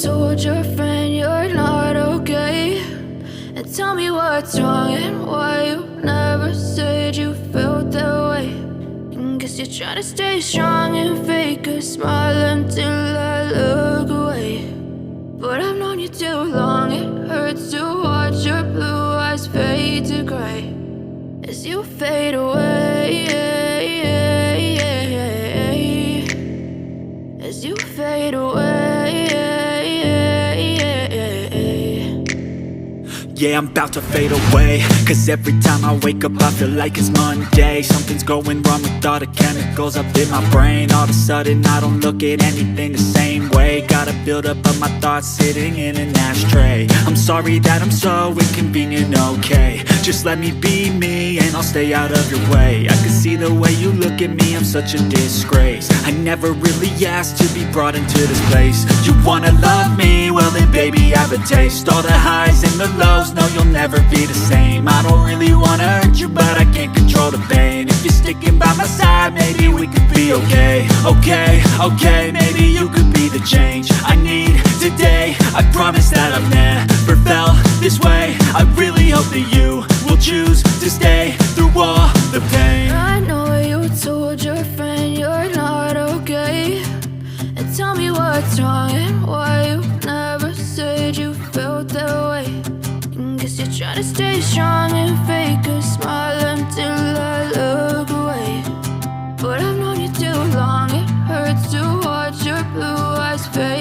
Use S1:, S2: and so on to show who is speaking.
S1: told your friend you're not okay, and tell me what's wrong and why you never said you felt that way. And guess you're trying to stay strong and fake a smile until I look away. But I've known you too long, it hurts to watch your blue eyes fade to gray as you fade away, as you fade away.
S2: Yeah, I'm about to fade away, cause every time I wake up I feel like it's Monday. Something's going wrong with all the chemicals up in my brain. All of a sudden I don't look at anything the same way. Gotta build up of my thoughts sitting in an ashtray. I'm sorry that I'm so inconvenient, okay. Just let me be me and I'll stay out of your way. I can see the way you look at me, I'm such a disgrace. I never really asked to be brought into this place. You wanna love me? Well then baby I have a taste. All the highs and the lows, no you'll never be the same. I don't really wanna hurt you but I can't control the pain. If you're sticking by my side maybe we could be okay. Okay, maybe you could be the change I need today. I promise that I've never felt this way. I really hope that you will choose to stay through all the pain.
S1: I know you told your friend you're not okay, and tell me what's wrong and why you never said you felt that way. And guess you're trying to stay strong and fake a smile until I look away. But I've known you too long, it hurts to watch your blue eyes fade